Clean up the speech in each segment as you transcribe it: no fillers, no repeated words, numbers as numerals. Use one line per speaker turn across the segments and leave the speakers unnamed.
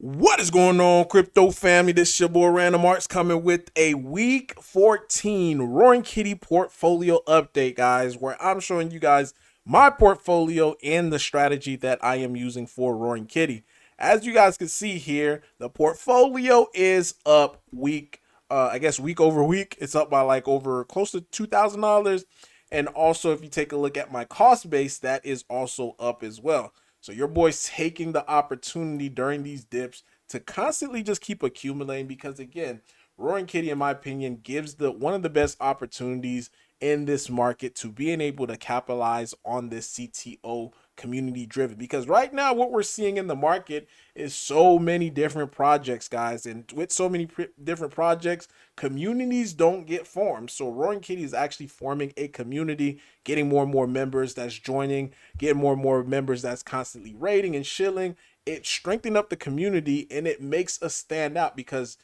What is going on, crypto family? This is your boy Random Arts coming with a week 14 Roaring Kitty portfolio update, guys, where I'm showing you guys my portfolio and the strategy that I am using for Roaring Kitty. As you guys can see here, the portfolio is up week over week. It's up by like over close to $2,000. And also, if you take a look at my cost base, that is also up as well. So your boy's taking the opportunity during these dips to constantly just keep accumulating because again, Roaring Kitty, in my opinion, gives the one of the best opportunities in this market to being able to capitalize on this CTO community driven. Because right now, what we're seeing in the market is so many different projects, guys, and with so many different projects, communities don't get formed. So Roaring Kitty is actually forming a community, getting more and more members that's joining, getting more and more members that's constantly rating and shilling. It strengthens up the community and it makes us stand out because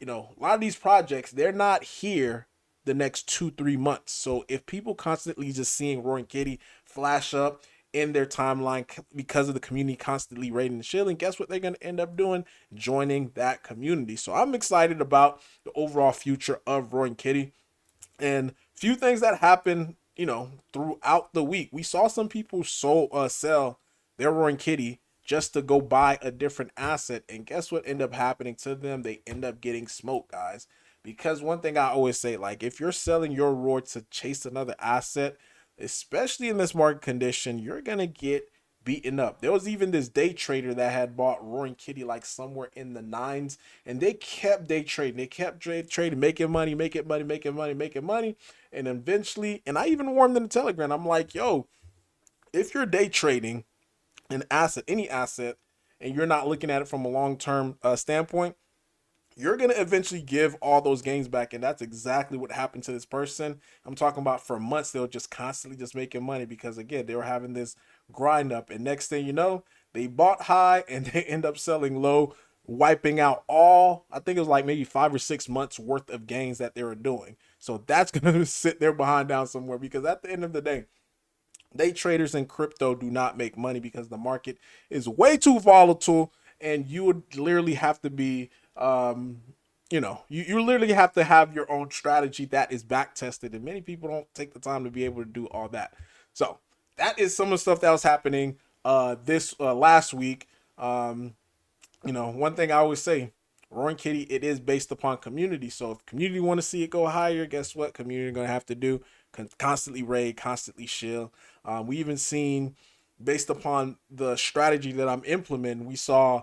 a lot of these projects, they're not here the next 2-3 months. So if people constantly just seeing Roaring Kitty flash up in their timeline because of the community constantly rating and shilling, guess what they're going to end up doing? Joining that community. So I'm excited about the overall future of Roaring Kitty. And few things that happened, throughout the week. We saw some people sell their Roaring Kitty just to go buy a different asset. And guess what ended up happening to them? They end up getting smoked, guys. Because one thing I always say, like if you're selling your roar to chase another asset, especially in this market condition, you're gonna get beaten up. There was even this day trader that had bought Roaring Kitty like somewhere in the nines, and they kept day trading. They kept trading, making money, making money, making money, making money, and eventually, and I even warned in the Telegram. I'm like, yo, if you're day trading an asset, any asset, and you're not looking at it from a long term standpoint, you're going to eventually give all those gains back. And that's exactly what happened to this person. I'm talking about for months, they were just constantly just making money because, again, they were having this grind up. And next thing you know, they bought high and they end up selling low, wiping out all, I think it was like maybe 5 or 6 months worth of gains that they were doing. So that's going to sit there behind down somewhere because at the end of the day, day traders in crypto do not make money because the market is way too volatile and you would literally have to be you literally have to have your own strategy that is back tested, and many people don't take the time to be able to do all that. So that is some of the stuff that was happening this last week. One thing I always say, Roaring Kitty, it is based upon community. So if community want to see it go higher, guess what? Community gonna have to do constantly raid, constantly shill. We even seen based upon the strategy that I'm implementing, we saw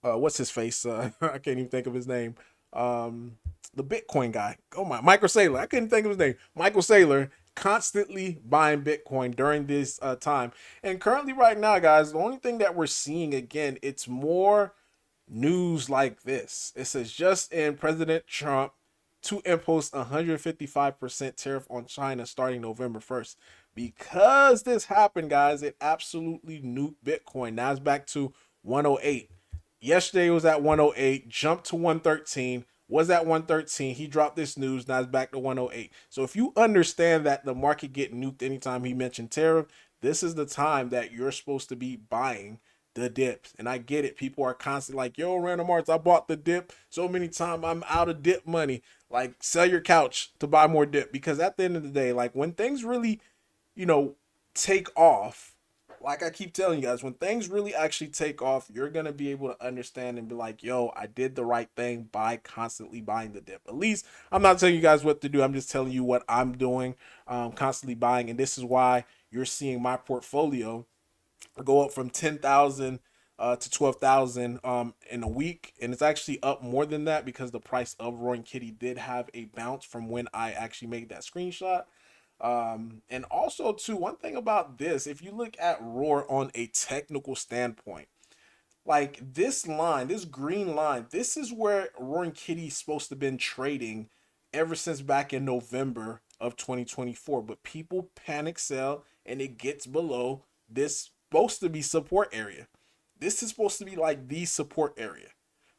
what's his face? I can't even think of his name. The Bitcoin guy. Oh my, Michael Saylor. I couldn't think of his name. Michael Saylor constantly buying Bitcoin during this time. And currently, right now, guys, the only thing that we're seeing again, it's more news like this. It says just in President Trump to impose 155% tariff on China starting November 1st. Because this happened, guys, it absolutely nuked Bitcoin. Now it's back to 108. Yesterday it was at 108, jumped to 113, was at 113. He dropped this news, now it's back to 108. So if you understand that the market get nuked anytime he mentioned tariff, this is the time that you're supposed to be buying the dips. And I get it. People are constantly like, yo, Random Arts, I bought the dip so many times. I'm out of dip money. Like, sell your couch to buy more dip. Because at the end of the day, like when things really, you know, take off, like I keep telling you guys, when things really actually take off, you're gonna be able to understand and be like, yo, I did the right thing by constantly buying the dip. At least I'm not telling you guys what to do. I'm just telling you what I'm doing, constantly buying. And this is why you're seeing my portfolio go up from 10,000 to 12,000 in a week, and it's actually up more than that because the price of Roaring Kitty did have a bounce from when I actually made that screenshot. And also too, one thing about this, if you look at Roar on a technical standpoint, like this line, this green line, this is where Roaring Kitty's supposed to have been trading ever since back in November of 2024. But people panic sell and it gets below this supposed to be support area. This is supposed to be like the support area.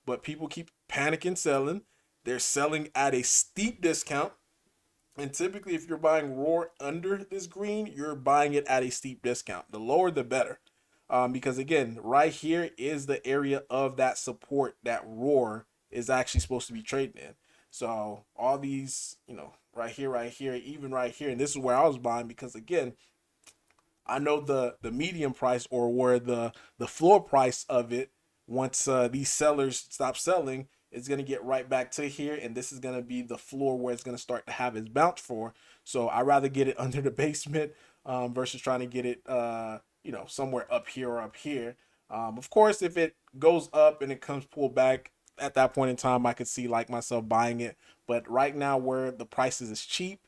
But people keep panicking selling. They're selling at a steep discount. And typically, if you're buying Roar under this green, you're buying it at a steep discount. The lower, the better. because again, right here is the area of that support that roar is actually supposed to be trading in. So all these, right here, even right here, and this is where I was buying because again, I know the medium price or where the floor price of it once these sellers stop selling is going to get right back to here, and this is going to be the floor where it's going to start to have its bounce for. So I rather get it under the basement versus trying to get it somewhere up here or up here. Of course, if it goes up and it comes pulled back at that point in time, I could see like myself buying it. But right now, where the prices is cheap,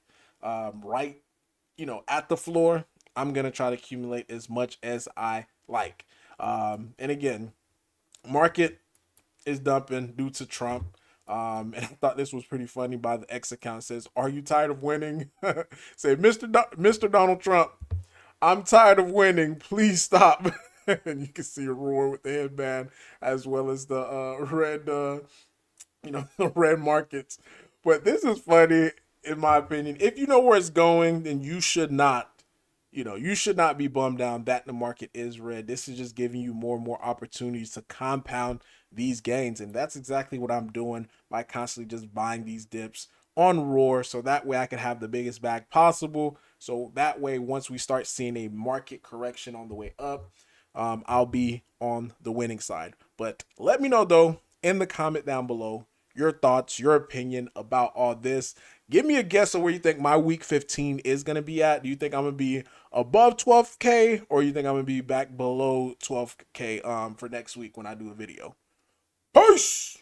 right at the floor, I'm gonna try to accumulate as much as I like. And again, market is dumping due to Trump. And I thought this was pretty funny by the X account. It says, "Are you tired of winning?" Say, Mr. Donald Trump, I'm tired of winning. Please stop. And you can see a roar with the headband as well as the red the red markets. But this is funny in my opinion. If you know where it's going, then you should not be bummed down that the market is red. This is just giving you more and more opportunities to compound these gains. And that's exactly what I'm doing by constantly just buying these dips on roar. So that way I can have the biggest bag possible. So that way, once we start seeing a market correction on the way up, I'll be on the winning side. But let me know though in the comment down below your thoughts, your opinion about all this. Give me a guess of where you think my week 15 is going to be at. Do you think I'm going to be above 12K or you think I'm going to be back below 12K for next week when I do a video? Peace!